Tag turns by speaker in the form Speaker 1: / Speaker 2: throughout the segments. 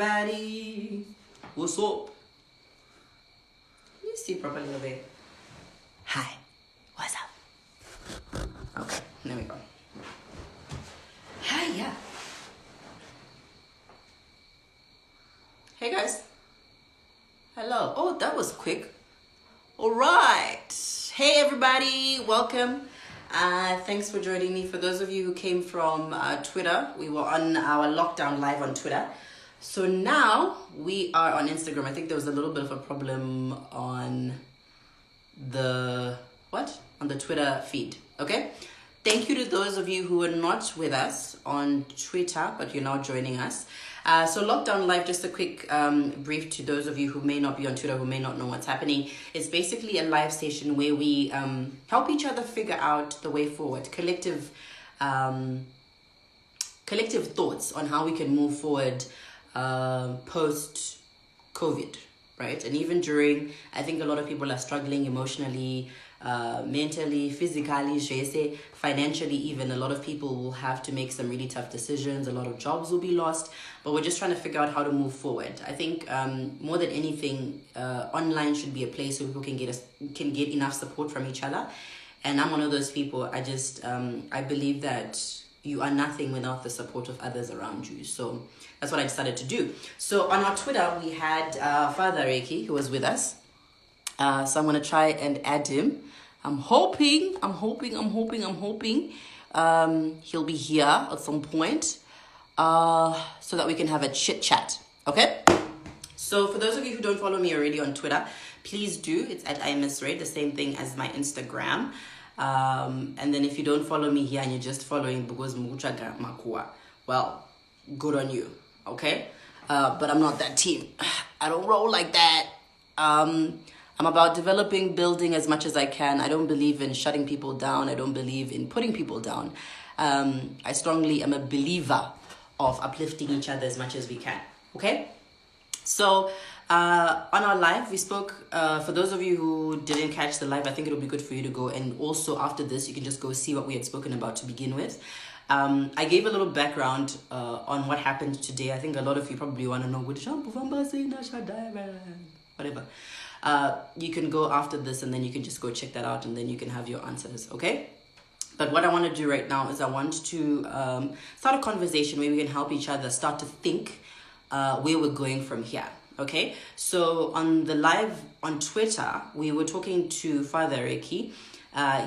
Speaker 1: everybody. What's up? Can you see properly over there? Hi. What's up? Okay, there we go. Hi, yeah. Hey guys. Hello. Oh, that was quick. All right. Hey everybody, welcome. Thanks for joining me. For those of you who came from Twitter, we were on our lockdown live on Twitter. So now we are on Instagram. I think there was a little bit of a problem on the Twitter feed. Okay. Thank you to those of you who are not with us on Twitter, but you're now joining us. So Lockdown Live, just a quick brief to those of you who may not be on Twitter, who may not know what's happening. It's basically a live station where we help each other figure out the way forward, collective thoughts on how we can move forward post-COVID, right? And even during, I think a lot of people are struggling emotionally, mentally, physically, financially even. A lot of people will have to make some really tough decisions. A lot of jobs will be lost, but we're just trying to figure out how to move forward. I think more than anything, online should be a place where people can get enough support from each other. And I'm one of those people. I believe that you are nothing without the support of others around you. So that's what I decided to do. So on our Twitter, we had Father Reiki, who was with us. So I'm going to try and add him. I'm hoping he'll be here at some point so that we can have a chit chat. Okay? So for those of you who don't follow me already on Twitter, please do. It's at MisRed, the same thing as my Instagram. And then if you don't follow me here and you're just following because Muchaga Makua, well, good on you. Okay? But I'm not that team. I don't roll like that. I'm about developing, building as much as I can. I don't believe in shutting people down. I don't believe in putting people down. I strongly am a believer of uplifting each other as much as we can. Okay? So on our live, we spoke, for those of you who didn't catch the live, I think it'll be good for you to go. And also after this, you can just go see what we had spoken about to begin with. I gave a little background on what happened today. I think a lot of you probably want to know whatever. You can go after this and then you can just go check that out and then you can have your answers, okay? But what I want to do right now is I want to start a conversation where we can help each other start to think where we're going from here, okay? So on the live on Twitter, we were talking to Father Reiki.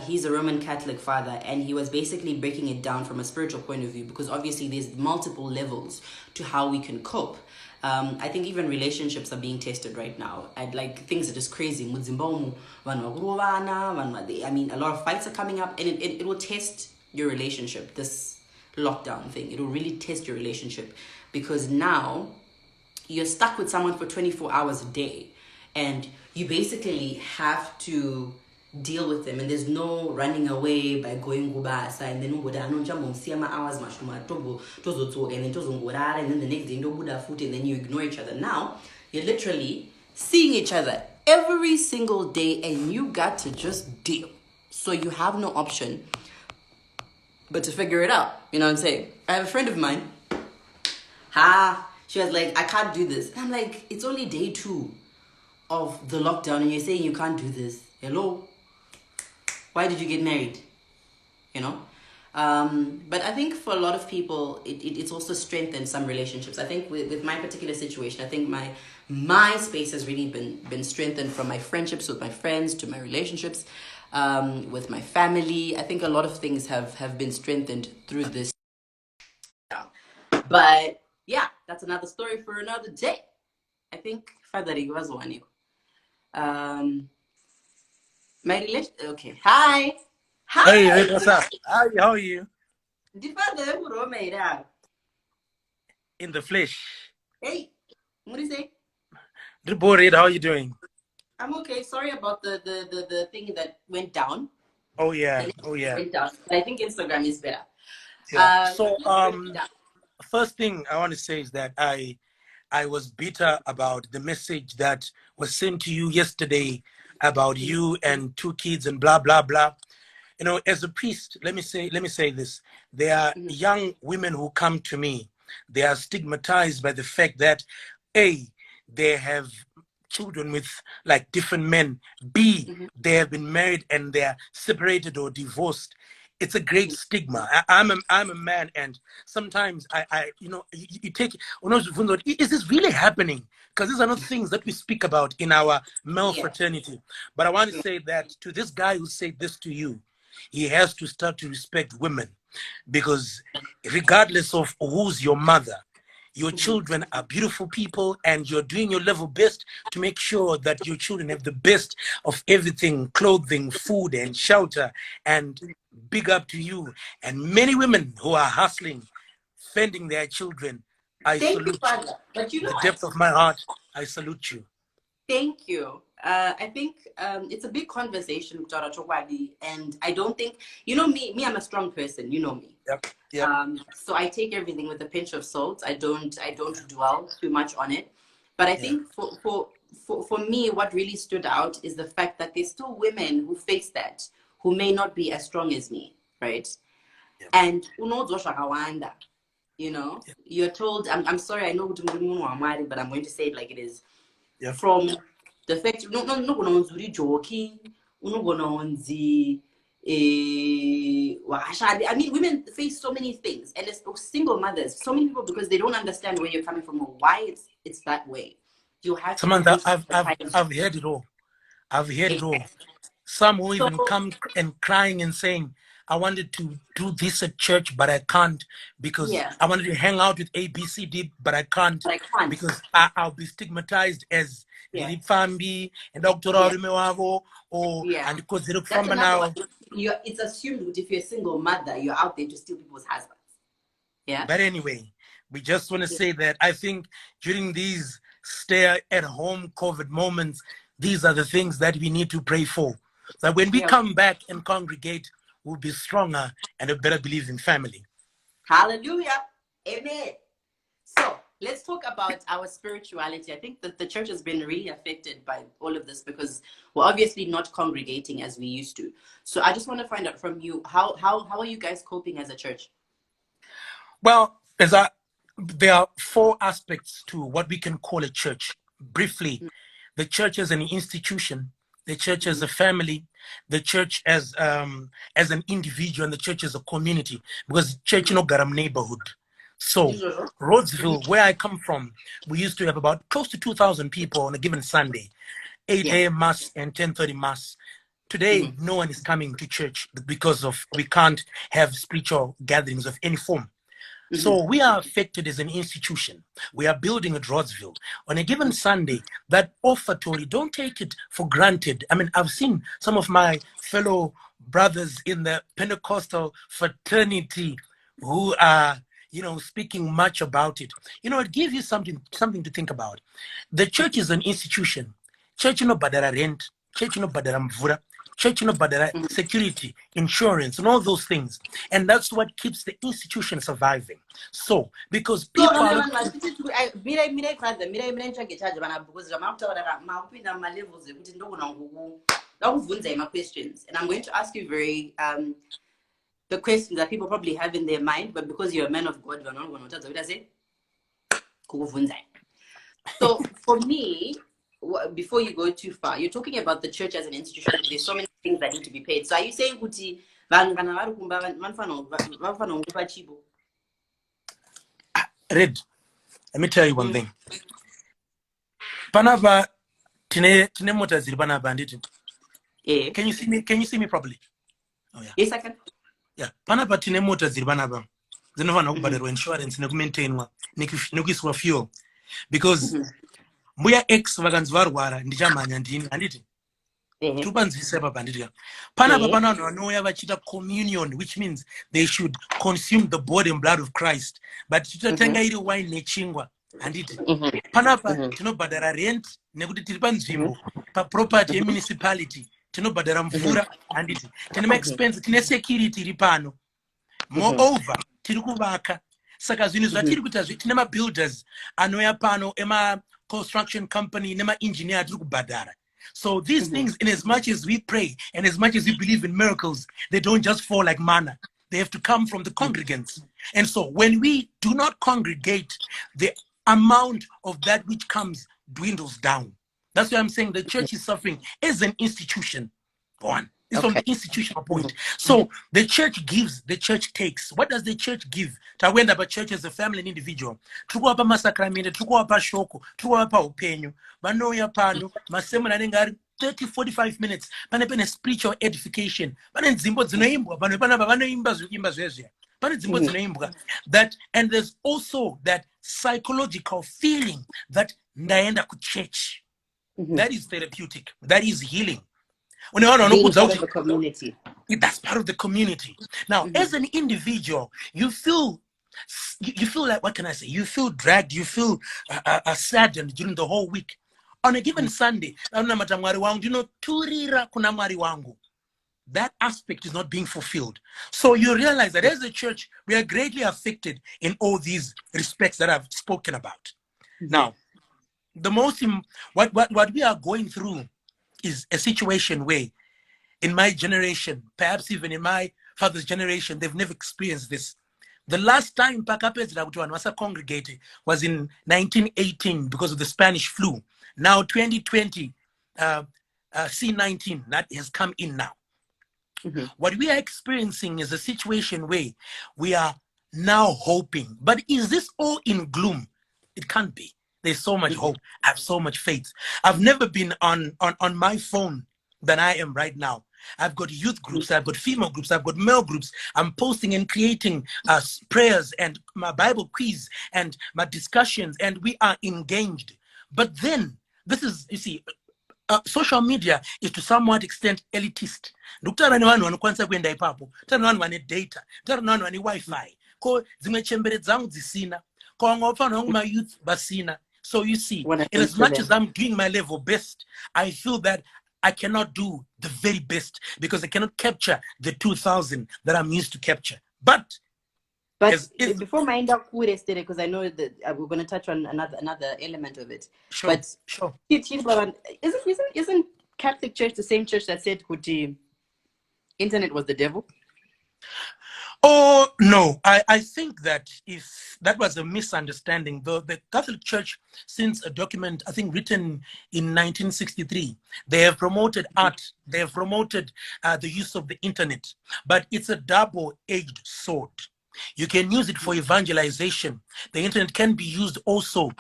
Speaker 1: He's a Roman Catholic father, and he was basically breaking it down from a spiritual point of view because obviously there's multiple levels to how we can cope. I think even relationships are being tested right now. And like things are just crazy. I mean, a lot of fights are coming up, and it will test your relationship, this lockdown thing. It will really test your relationship because now you're stuck with someone for 24 hours a day and you basically have to deal with them, and there's no running away by going gubasa and then hours much and then the next day and then you ignore each other. Now you're literally seeing each other every single day and you got to just deal. So you have no option but to figure it out. You know what I'm saying? I have a friend of mine. She was like, I can't do this. And I'm like, it's only day 2 of the lockdown and you're saying you can't do this. Hello? Why did you get married? You know? But I think for a lot of people, it's also strengthened some relationships. I think with my particular situation, I think my space has really been strengthened from my friendships with my friends to my relationships with my family. I think a lot of things have been strengthened through this. But yeah, that's another story for another day. I think Fadari was one. My relation. Okay. Hi.
Speaker 2: Hey, what's up? How are you? In the flesh.
Speaker 1: Hey, what do you say?
Speaker 2: Reported, how are you doing?
Speaker 1: I'm okay. Sorry about the thing that went down.
Speaker 2: Oh yeah.
Speaker 1: Went down. But I think Instagram is better.
Speaker 2: Yeah. So first thing I want to say is that I was bitter about the message that was sent to you yesterday about you and 2 kids and blah blah blah. You know, as a priest, let me say this. There are young women who come to me they are stigmatized by the fact that A, they have children with like different men. B, they have been married and they are separated or divorced. It's a great stigma. I'm a man, and sometimes you take, is this really happening? Because these are not things that we speak about in our male fraternity. But I want to say that to this guy who said this to you, he has to start to respect women, because regardless of who's your mother, your children are beautiful people, and you're doing your level best to make sure that your children have the best of everything: clothing, food, and shelter. And big up to you. And many women who are hustling, fending their children, I
Speaker 1: Thank you,
Speaker 2: salute you.
Speaker 1: Father. But you know
Speaker 2: The
Speaker 1: what?
Speaker 2: depth of my heart, I salute you.
Speaker 1: Thank you. I think it's a big conversation, Dr. Chokwadi, and I don't think, you know me, I'm a strong person, you know me.
Speaker 2: Yep.
Speaker 1: So I take everything with a pinch of salt. I don't dwell too much on it. But I think for me, what really stood out is the fact that there's still women who face that, who may not be as strong as me, right? And you know, you're told, I'm sorry, I know, but I'm going to say it like it is. From the fact, joking, I mean, women face so many things, and it's single mothers, so many people, because they don't understand where you're coming from or why it's that way. You have
Speaker 2: Samantha,
Speaker 1: to
Speaker 2: I've heard it all. I've heard it all. Some who even come and crying and saying, I wanted to do this at church, but I can't, because I wanted to hang out with ABCD, but I can't, because I'll be stigmatized as Fambi and Dr. or and because they look from now.
Speaker 1: It's assumed that if you're a single mother, you're out there to steal people's husbands. Yeah.
Speaker 2: But anyway, we just want to say that I think during these stay-at-home COVID moments, these are the things that we need to pray for. That when we come back and congregate, we'll be stronger and a better believing family.
Speaker 1: Hallelujah. Amen. So let's talk about our spirituality. I think that the church has been really affected by all of this, because we're obviously not congregating as we used to. So I just want to find out from you, how are you guys coping as a church?
Speaker 2: Well, there are 4 aspects to what we can call a church. Briefly, the church as an institution, the church as a family, the church as an individual, and the church as a community, because church no garam neighborhood. So Rhodesville, where I come from, we used to have about close to 2,000 people on a given Sunday, 8 a.m. mass and 10:30 mass. Today, no one is coming to church because we can't have spiritual gatherings of any form. So we are affected as an institution. We are building at Rhodesville. On a given Sunday, that offertory, don't take it for granted. I mean, I've seen some of my fellow brothers in the Pentecostal fraternity who are, speaking much about it. It gives you something to think about. The church is an institution. Church no badara rent, church no badara mvura, church no badara security, insurance, and all those things. And that's what keeps the institution surviving. So, because people
Speaker 1: questions, and I'm going to ask you very the questions that people probably have in their mind, but because you're a man of God, you're not going to say. So for me, before you go too far, you're talking about the church as an institution. There's so many things that need to be paid. So are you saying kuti
Speaker 2: Red, let me tell you one thing. Panava tine mota ziri panapa nditi. Can you see me properly?
Speaker 1: Oh yeah. Yes, I can.
Speaker 2: Yeah. Panapa tine mota ziri panapa. Zinofana kubhadharwa insurance nekumaintainwa nekuiswa fuel. Because mbuya X vakanzi varwara ndichamhanya ndini handiti. Tupanzvisa papa handiti. Panapa pana vanhu vanouya vachita communion, which means they should consume the body and blood of Christ. But titotenga iri wine nechingwa handiti. Panapa tinobhadhara rent nekuti tiri panzvimbo paproperty yemunicipality. Tinobhadhara mvura handiti. Tine maexpense, tine security iri pano. Moreover, tiri kuvaka. Saka zvinhu zvatiri kuita tine mabuilders anouya pano, ema construction company, nema engineer atiri kubhadhara. So these things, in as much as we pray and as much as we believe in miracles, they don't just fall like manna. They have to come from the congregants. And so when we do not congregate, the amount of that which comes dwindles down. That's why I'm saying the church is suffering as an institution. One. It's from the institutional point. So the church gives, the church takes. What does the church give? Tawenda about church as a family and individual. Tukuwa pa masakramende, tukuwa pa shoko, tukuwa pa upenyu. Banoya pano, masemo na nengari 30, 45 minutes. Pane spiritual edification. Pane nzimbo zinoimbwa, pane vanoimba zwezwe. Pane nzimbo zinoimbwa. That, and there's also that psychological feeling that ndaenda ku church. That is therapeutic. That is healing.
Speaker 1: Being part of the community.
Speaker 2: That's part of the community. Now, as an individual, you feel like, what can I say? You feel dragged. You feel saddened during the whole week. On a given Sunday, that aspect is not being fulfilled. So you realize that as a church, we are greatly affected in all these respects that I've spoken about. Now, the most what we are going through is a situation where in my generation, perhaps even in my father's generation, they've never experienced this. The last time Pakapezra was congregated was in 1918 because of the Spanish flu. Now 2020, C19, that has come in now. What we are experiencing is a situation where we are now hoping. But is this all in gloom? It can't be. There's so much hope. I have so much faith. I've never been on my phone than I am right now. I've got youth groups, I've got female groups, I've got male groups. I'm posting and creating prayers and my Bible quiz and my discussions, and we are engaged. But then, this is, you see, social media is to somewhat extent elitist. Data, Wi-Fi, my youth basina. So you see, and as much as I'm doing my level best, I feel that I cannot do the very best because I cannot capture the 2,000 that I'm used to capture. But
Speaker 1: before my end up yesterday, because I know that we're going to touch on another element of it.
Speaker 2: Sure,
Speaker 1: but
Speaker 2: sure.
Speaker 1: Isn't Catholic Church the same church that said the internet was the devil?
Speaker 2: Oh, no, I think that if that was a misunderstanding, the Catholic Church, since a document, I think written in 1963, they have promoted art, they have promoted the use of the internet, but it's a double-edged sword. You can use it for evangelization. The internet can be used also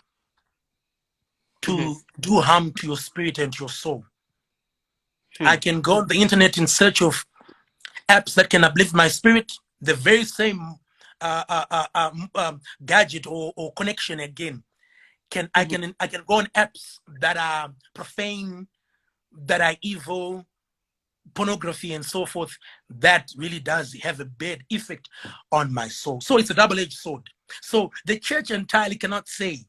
Speaker 2: to do harm to your spirit and your soul. I can go on the internet in search of apps that can uplift my spirit. The very same gadget or connection again. I can go on apps that are profane, that are evil, pornography and so forth. That really does have a bad effect on my soul. So it's a double-edged sword. So the church entirely cannot say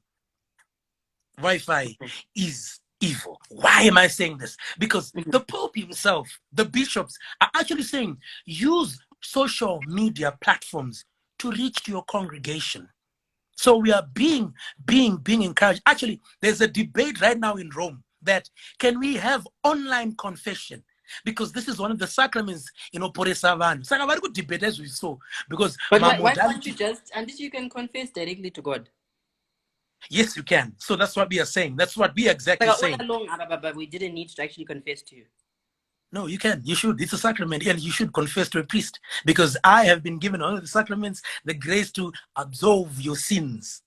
Speaker 2: Wi-Fi is evil. Why am I saying this? Because the Pope himself, the bishops are actually saying use social media platforms to reach to your congregation. So we are being encouraged. Actually, there's a debate right now in Rome that can we have online confession? Because this is one of the sacraments, Pore Savan. So a very good debate as we saw. Because
Speaker 1: why can't you just, and this you can confess directly to God?
Speaker 2: Yes, you can. So that's what we are saying. That's what we are exactly saying.
Speaker 1: All along, we didn't need to actually confess to you.
Speaker 2: No, you can. You should. It's a sacrament, and you should confess to a priest, because I have been given all of the sacraments the grace to absolve your sins.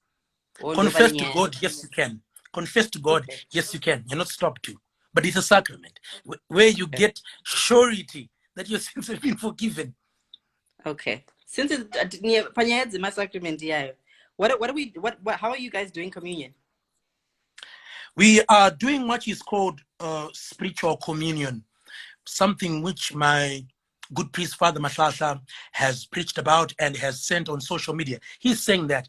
Speaker 2: Confess to God, yes, you can. Confess to God, yes, you can. You're not stopped to. But it's a sacrament where you get surety that your sins have been forgiven.
Speaker 1: Okay. Since it's my sacrament, yeah. How are you guys doing communion?
Speaker 2: We are doing what is called spiritual communion. Something which my good priest, Father Mashasha, has preached about and has sent on social media. He's saying that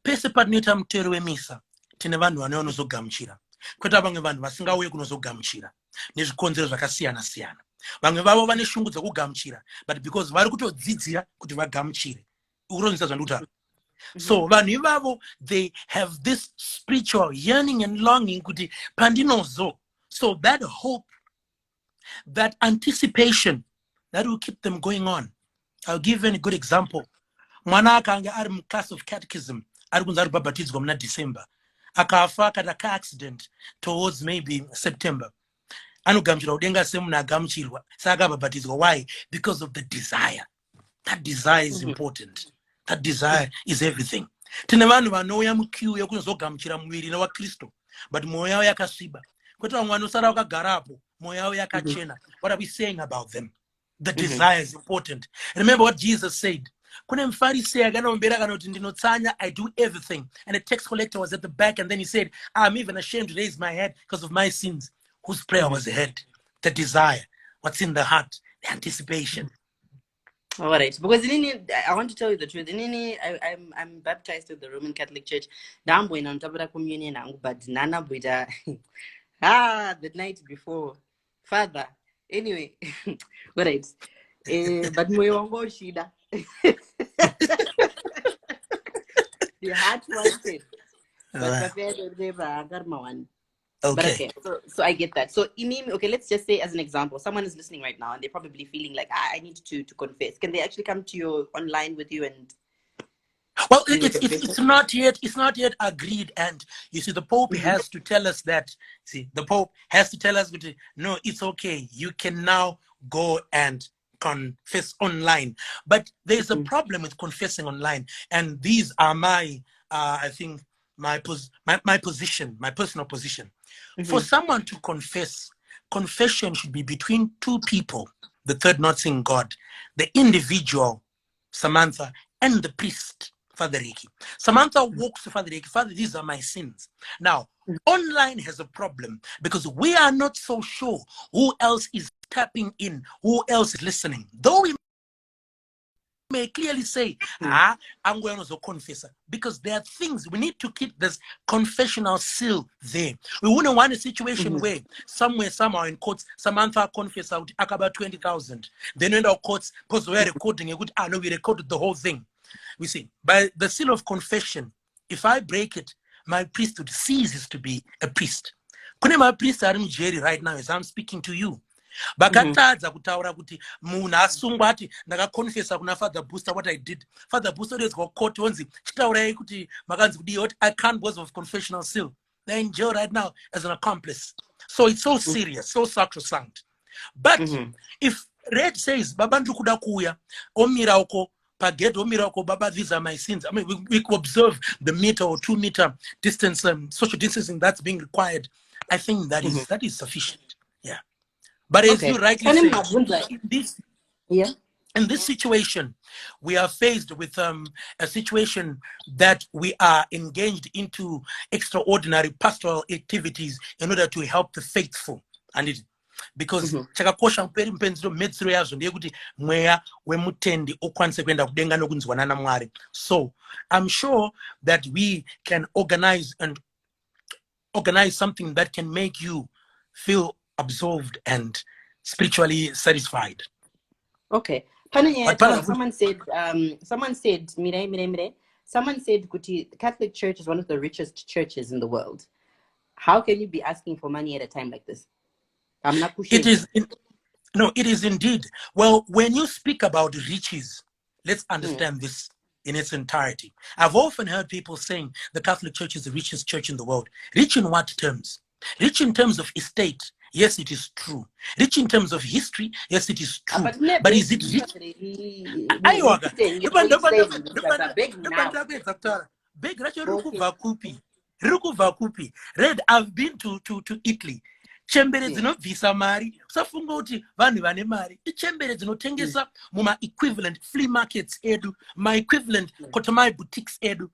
Speaker 2: pese patinoita mutero wemisa tine vanhu vanozogamuchira kwete vamwe vanhu vasingauye kunozogamuchira nezvikonzero zvakasiyana siyana. Vamwe vavo vane shungu dzokugamuchira, but because vari kutodzidzira kuti vagamuchire. Ukuronzesa zvandikutaura. So vanhu ivavo, they have this spiritual yearning and longing kuti pandinozo. So that hope, that anticipation, that will keep them going on. I'll give you a good example. Mwana akanga ari class of catechism, ari kunza ari baptidzwa muna December. Akafa kana car accident towards maybe September. Anogamuchirwa kudenga semunhu agamuchirwa. Saka akabhabhatidzwa. Why? Because of the desire. That desire is important. That desire is everything. Tine vanhu vanouya mukiu yekuzogamuchira muviri nawaKristu, but mwoyo yavo yakasviba. Kwete vamwe vanosara vakagarapo, mwoyo yavo yakachena. What are we saying about them? The desire is important. Remember what Jesus said. Kune muFarisi akanombera kana kuti ndinotsanya, I do everything. And the tax collector was at the back, and then he said, I'm even ashamed to raise my head because of my sins. Whose prayer was ahead? The desire. What's in the heart? The anticipation.
Speaker 1: All right, because I want to tell you the truth. I'm baptized in the Roman Catholic Church. Dambo in Antabra communion, but Nana Buddha. The night before, Father. Anyway, all right. But Moyongo Shida. The heart wanted, but the one.
Speaker 2: Okay.
Speaker 1: But okay, so I get that. So, okay, let's just say as an example, someone is listening right now and they're probably feeling like, I need to confess. Can they actually come to you online with you and?
Speaker 2: Well, it's not yet agreed, and you see, the Pope has to tell us that. See, the Pope has to tell us, no, it's okay. You can now go and confess online, but there's a problem with confessing online, and these are my, I think, my position, my personal position. For someone to confess, confession should be between two people, the third not seeing God, the individual, Samantha, and the priest, Father Ricky. Samantha walks to Father Ricky, Father, these are my sins. Now, online has a problem because we are not so sure who else is tapping in, who else is listening. Though we may clearly say, I'm going to confess, because there are things we need to keep this confessional seal there. We wouldn't want a situation where somehow in courts, Samantha confessed out about 20,000. Then in our courts, because we're recording a good, we recorded the whole thing. We see, by the seal of confession, if I break it, my priesthood ceases to be a priest. Kune my priest are in jail right now as I'm speaking to you. Bakatadza kutaura kuti munhu asungwa ati ndakakonfesa kuna Father Booster what I did. Father Booster odzwa court onzi chitaurai kuti makanzi kudii, I can't because of confessional seal. They're in jail right now as an accomplice. So it's so serious, so sacrosanct. But if Red says baba ndikuda kuya omira uko paged omira uko baba, these are my sins, I mean we observe the meter or 2 meter distance, social distancing that's being required, I think that is sufficient. Yeah. But as you rightly say, in this situation, we are faced with a situation that we are engaged into extraordinary pastoral activities in order to help the faithful. And it, because chakakosha mpenziro medziro yazvo ndeyekuti mweya wemutendi okwanise kuenda kudenga nokunzwana naMwari. So I'm sure that we can organize something that can make you feel absolved and spiritually satisfied. Okay.
Speaker 1: Someone said, Mire, someone said the Catholic Church is one of the richest churches in the world. How can you be asking for money at a time like this? I'm not pushing.
Speaker 2: It is indeed. Well, when you speak about riches, let's understand this in its entirety. I've often heard people saying the Catholic Church is the richest church in the world. Rich in what terms? Rich in terms of estate. Yes, it is true. Rich in terms of history. Yes, it is true. But is it rich? Red, I've been to Italy. Chembere dzinobvisa mari. Usafunga kuti vanhu vane mari. Ichembere dzinotengesa muma equivalent flea markets edu, my equivalent kotomai boutiques edu.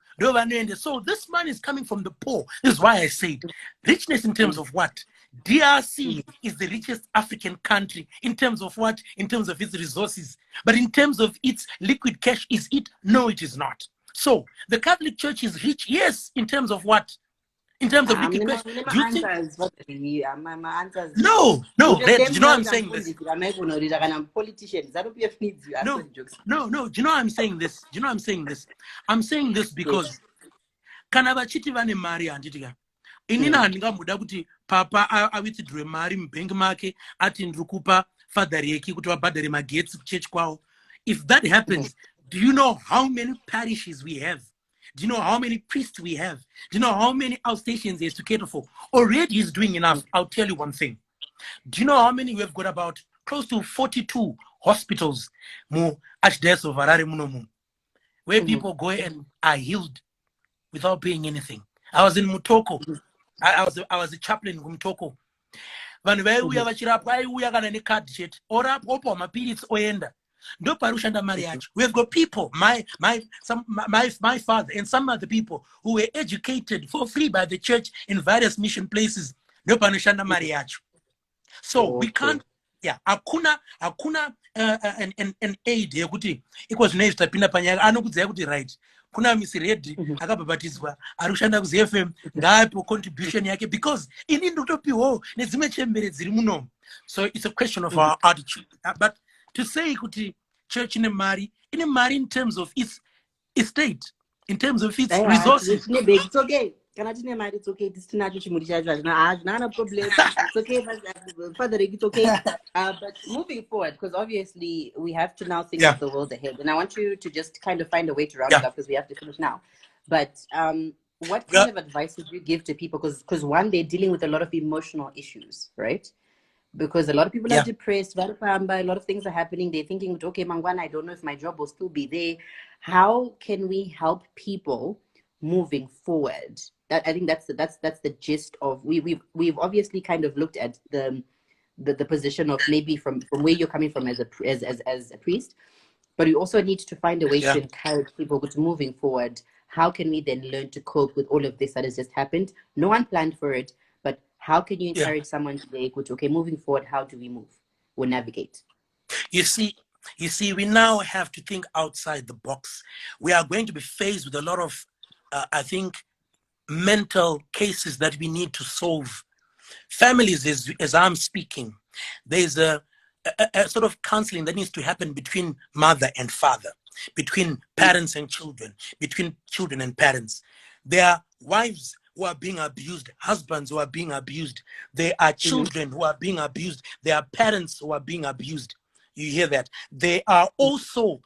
Speaker 2: So this money is coming from the poor. This is why I said richness in terms of what? DRC is the richest African country in terms of what? In terms of its resources. But in terms of its liquid cash, is it? No, it is not. So the Catholic Church is rich, yes, in terms of what? In terms of liquid cash. Do you think? No, Red, you know I'm saying this. No, do you know I'm saying this? Do you know I'm saying this? I'm saying this because kana vachiti vane mari handitika. Inini handingamuda kuti papa awithdrew mari mubank make ati ndiri kupa Father Ricky kuti vabhadhare magetsi kuchechi kwawo. if that happens, do you know how many parishes we have? Do you know how many priests we have? Do you know how many outstations there's to cater for? Already he's doing enough. I'll tell you one thing. Do you know how many we have got? About close to 42 hospitals mu Archdiocese of Harare munomu, where people go and are healed without paying anything. I was in Mutoko. I was a chaplain in Mutoko. Vanhu vaiuya vachirapwa aiuya kana necard chete orapwa opa mapirits oenda ndo parushanda mari yacho. We have got people, my father and some other people who were educated for free by the church in various mission places, ndo panoshanda mari yacho. So we can't, hakuna an aid yekuti iko zvino izvi tapinda panyaya anokudzai kuti right kuna MisRed akabhabhatidzwa ari kushanda kuZFM ngaape contribution yake because ini ndotopiwo nedzimwe chembere dziri muno. So it's a question of our attitude. But to say kuti church ine mari in terms of its estate, in terms of its resources.
Speaker 3: It's okay. It's okay. It's not a problem. It's okay. Father, it's okay. But moving forward, because obviously we have to now think of the world ahead. And I want you to just kind of find a way to round it up because we have to finish now. But what kind of advice would you give to people? Because one, they're dealing with a lot of emotional issues, right? Because a lot of people are depressed, a lot of things are happening. They're thinking, okay, Mangwana, I don't know if my job will still be there. How can we help people moving forward? I think that's the gist of we've obviously kind of looked at the position of maybe from where you're coming from as a priest, but we also need to find a way to encourage people to moving forward. How can we then learn to cope with all of this that has just happened? No one planned for it, but how can you encourage someone today? Okay, moving forward, how do we move or navigate?
Speaker 2: You see, we now have to think outside the box. We are going to be faced with a lot of, I think, mental cases that we need to solve. Families, as I'm speaking, there's a sort of counseling that needs to happen between mother and father, between parents and children, between children and parents. There are wives who are being abused, husbands who are being abused. There are children who are being abused. There are parents who are being abused. You hear that? There are also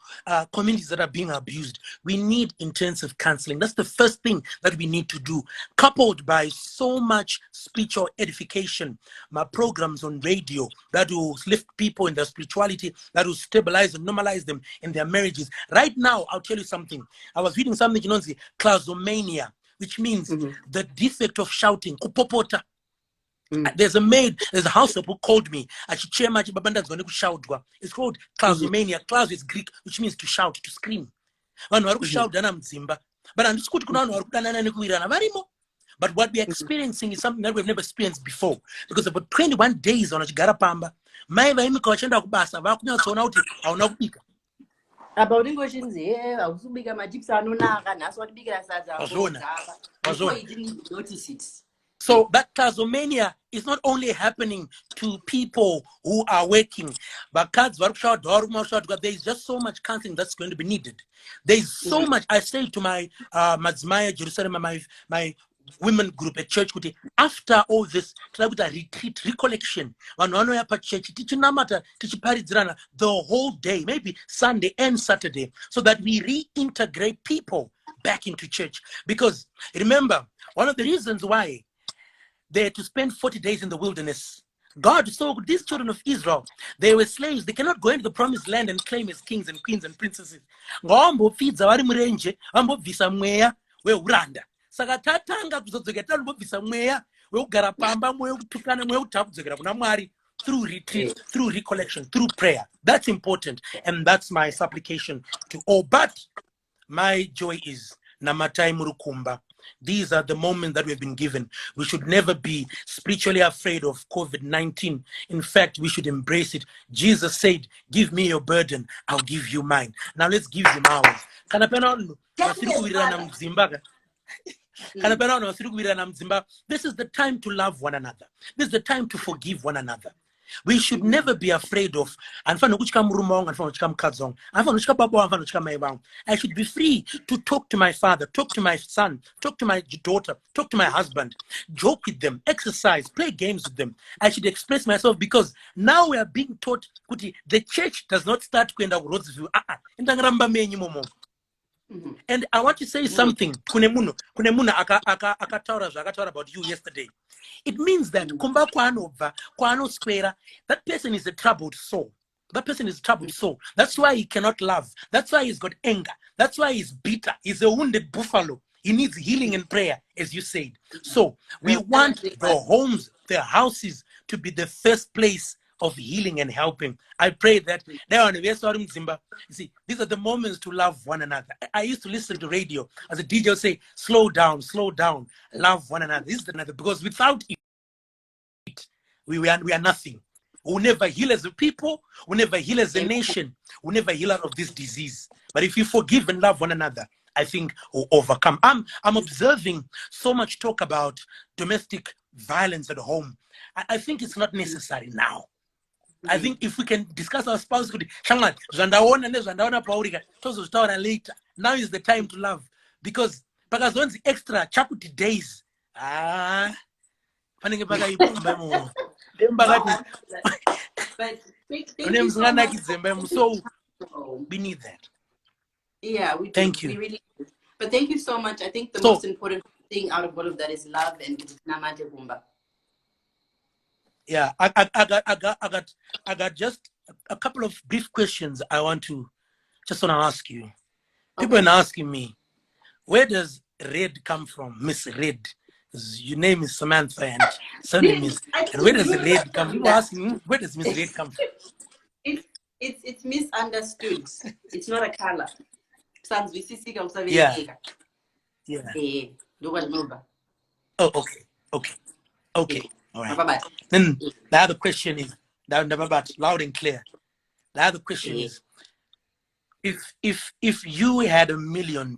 Speaker 2: communities that are being abused. We need intensive counseling. That's the first thing that we need to do, coupled by so much spiritual edification. My programs on radio that will lift people in their spirituality, that will stabilize and normalize them in their marriages. Right now, I'll tell you something. I was reading something, clausomania, which means the defect of shouting, kupopota. There's a house who called me. It's called clausomania. Claus is Greek, which means to shout, to scream. But what we are experiencing is something that we've never experienced before. Because about 21 days on a Garapamba,
Speaker 3: about English, I was big at my gypsy. I know now, and that's what big as I didn't notice it.
Speaker 2: So that clausomania is not only happening to people who are working, but there is just so much counseling that's going to be needed. There is so much. I say to my Mazmaya Jerusalem, my women group at church, after all this, retreat, recollection, the whole day, maybe Sunday and Saturday, so that we reintegrate people back into church. Because remember, one of the reasons why they had to spend 40 days in the wilderness. God saw these children of Israel. They were slaves. They cannot go into the promised land and claim as kings and queens and princesses. Through retreat, through recollection, through prayer. That's important. And that's my supplication to all. But my joy is Namatai Murukumba. These are the moments that we've been given. We should never be spiritually afraid of COVID-19. In fact, we should embrace it. Jesus said, give me your burden, I'll give you mine. Now let's give him ours. This is the time to love one another. This is the time to forgive one another. We should never be afraid of I should be free to talk to my father, talk to my son, talk to my daughter, talk to my husband, joke with them, exercise, play games with them. I should express myself because now we are being taught kuti the church does not start kwenda ku Rodsview. And I want to say something. Kunemuna akataura about you yesterday. It means that kumba kwano square, that person is a troubled soul. That person is a troubled soul. That's why he cannot love. That's why he's got anger. That's why he's bitter. He's a wounded buffalo. He needs healing and prayer, as you said. So we want the homes, the houses to be the first place of healing and helping. I pray that see, these are the moments to love one another. I used to listen to radio as a DJ would say, slow down, love one another. This is another, because without it, we are nothing. We'll never heal as a people, we'll never heal as a nation, we'll never heal out of this disease. But if you forgive and love one another, I think we'll overcome. I'm observing so much talk about domestic violence at home. I think it's not necessary now. I think if we can discuss our spouse, later. Now is the time to love. Because once extra chakuti days. But thank you so much. So we need that.
Speaker 3: Yeah, we do.
Speaker 2: Thank you.
Speaker 3: We really do. But thank you so much. I think the most important thing out of all of that is love and namaje kumba.
Speaker 2: Yeah, I got just a couple of brief questions I want to ask you. People are asking me, where does Red come from? MisRed. Your name is Samantha and surname is. And where does Red come from? People are asking, where does MisRed come from?
Speaker 3: It's misunderstood. It's not a color.
Speaker 2: Yeah. Oh, okay. All right. Then the other question is loud and clear. The other question is, if you had $1 million,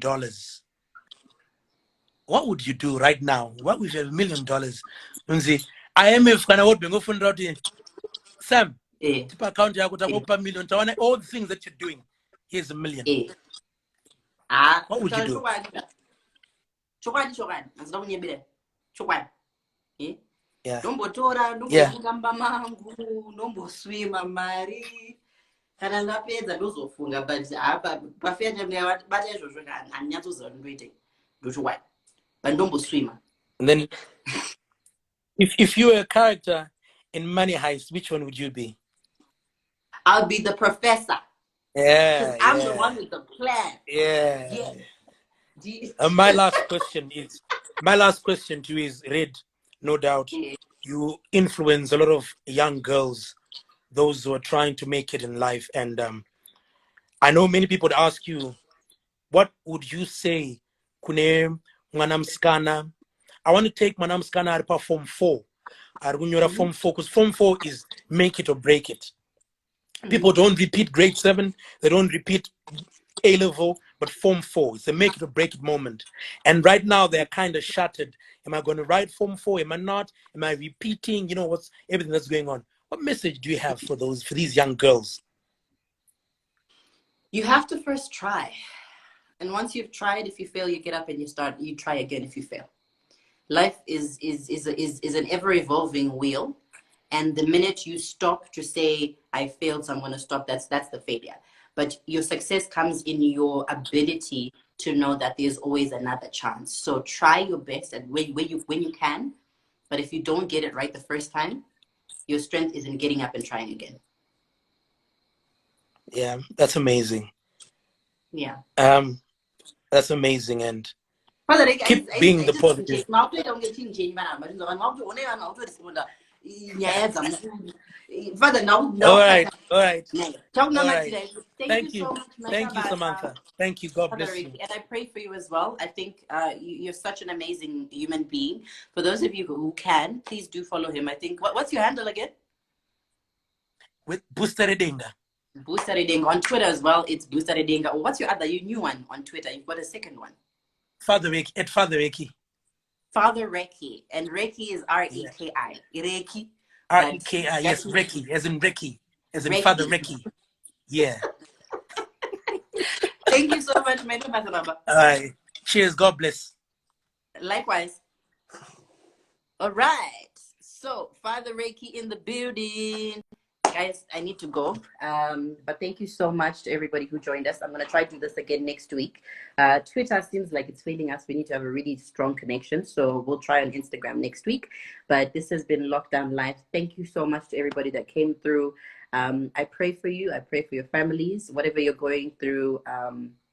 Speaker 2: what would you do right now? What would you have $1 million? IMF kana what bengo fund out Sam. Tip account ya kutakupa million. All the things that you're doing. Here's $1 million. What would you do? Yeah.
Speaker 3: Swima mari. Kana ndapedza ndozofunga but apa pafenda bata izvozvo anyatsozoita ndochwai but ndomboswima.
Speaker 2: And then if you were a character in Money Heist, which one would you be?
Speaker 3: I'll be the professor.
Speaker 2: Yeah,
Speaker 3: I'm the one with the plan.
Speaker 2: Yeah. My last question to you is, Red, no doubt you influence a lot of young girls, those who are trying to make it in life. And I know many people ask you, what would you say, Kune Manamskana? I want to take Manamskana at Form 4. Form 4, because Form 4 is make it or break it. People don't repeat grade 7, they don't repeat A-level, but Form 4. It's a make it or break it moment. And right now they're kind of shattered. Am I going to write Form 4? Am I not? Am I repeating? You know, what's everything that's going on? What message do you have for these young girls?
Speaker 3: You have to first try. And once you've tried, if you fail, you get up and you try again if you fail. Life is an ever-evolving wheel. And the minute you stop to say, I failed, so I'm going to stop, that's the failure. But your success comes in your ability to know that there's always another chance. So try your best and when you can. But if you don't get it right the first time, your strength is in getting up and trying again.
Speaker 2: Yeah, that's amazing.
Speaker 3: Yeah.
Speaker 2: That's amazing. And keep being the positive. All right. Thank you Samantha. Thank you. God bless you.
Speaker 3: And I pray for you as well. I think you're such an amazing human being. For those of you who can, please do follow him. I think what's your handle again?
Speaker 2: With Booster Redenga.
Speaker 3: Booster Redenga on Twitter as well. It's Booster Redenga. Or what's your new one on Twitter? You've got a second one.
Speaker 2: Father Reiki.
Speaker 3: Father Reiki. And Reiki is Reki. Reiki.
Speaker 2: R-E-K-I. Yes, Ricky, as in Ricky, as in Father Ricky. Yeah.
Speaker 3: Thank you so much, man.
Speaker 2: All right. Cheers. God bless.
Speaker 3: Likewise. All right. So, Father Reiki in the building. Guys, I need to go. But thank you so much to everybody who joined us. I'm going to try to do this again next week. Twitter seems like it's failing us. We need to have a really strong connection. So we'll try on Instagram next week. But this has been Lockdown Live. Thank you so much to everybody that came through. I pray for you. I pray for your families. Whatever you're going through,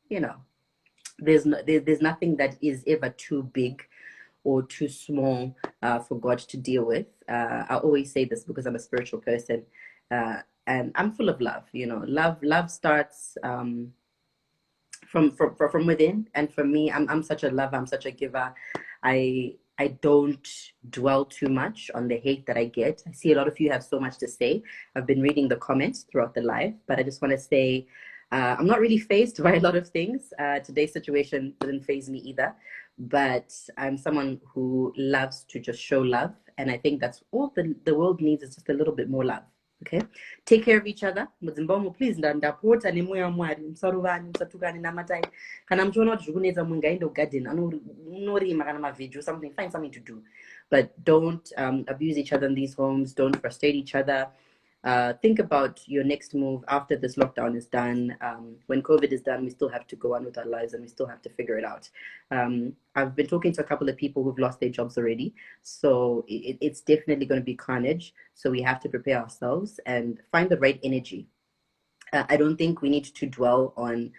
Speaker 3: you know, there's nothing that is ever too big or too small for God to deal with. I always say this because I'm a spiritual person, and I'm full of love. You know, love starts from within, and for me, I'm such a lover. I'm such a giver. I don't dwell too much on the hate that I get. I see a lot of you have so much to say. I've been reading the comments throughout the live, but I just want to say I'm not really fazed by a lot of things. Today's situation didn't faze me either, but I'm someone who loves to just show love. And I think that's all the world needs is just a little bit more love. Okay, take care of each other. Mudzimbomo, please ndapota nemoya wamwari musaruvani musatukane namatai kana muchiona kuti zviri kunetsa munhu ngaende kugarden unorima kana mavheji something, find something to do, but don't abuse each other in these homes. Don't frustrate each other. Think about your next move after this lockdown is done. When COVID is done, we still have to go on with our lives and we still have to figure it out. I've been talking to a couple of people who've lost their jobs already. So it's definitely going to be carnage. So we have to prepare ourselves and find the right energy. I don't think we need to dwell on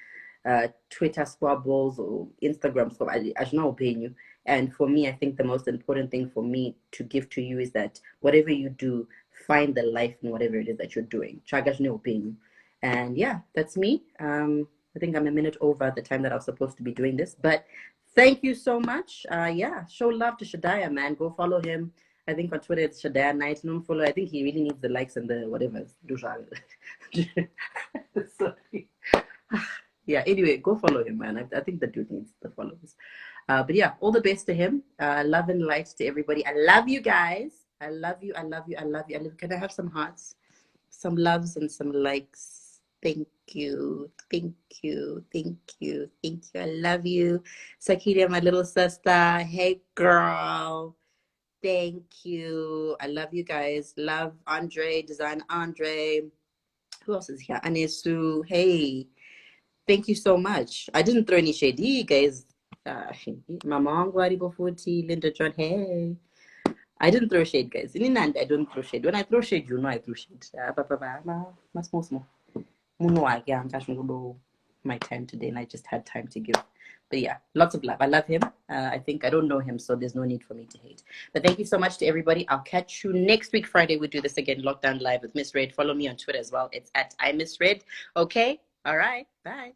Speaker 3: Twitter squabbles or Instagram squabbles. I should not pay you. And for me, I think the most important thing for me to give to you is that whatever you do, find the life in whatever it is that you're doing. And yeah, that's me. I think I'm a minute over the time that I was supposed to be doing this, but thank you so much. Yeah, show love to Shadaya, man. Go follow him. I think on Twitter it's Shadaya Night. Don't follow. I think he really needs the likes and the whatever. Sorry. Yeah, anyway, go follow him, man. I think the dude needs the followers. But yeah, all the best to him. Love and light to everybody. I love you guys. I love you. I love you. I love you. Can I have some hearts, some loves, and some likes? Thank you. Thank you. Thank you. Thank you. I love you. Sakiria, my little sister. Hey, girl. Thank you. I love you guys. Love Andre, Design Andre. Who else is here? Anesu. Hey. Thank you so much. I didn't throw any shade. You guys. Mama Angwari Linda John. Hey. I didn't throw shade, guys. In Inand, I don't throw shade. When I throw shade, you know I throw shade. Small. My time today, and I just had time to give. But yeah, lots of love. I love him. I think I don't know him, so there's no need for me to hate. But thank you so much to everybody. I'll catch you next week, Friday. We do this again, Lockdown Live with MisRed. Follow me on Twitter as well. It's at iMisRed. Okay? All right. Bye.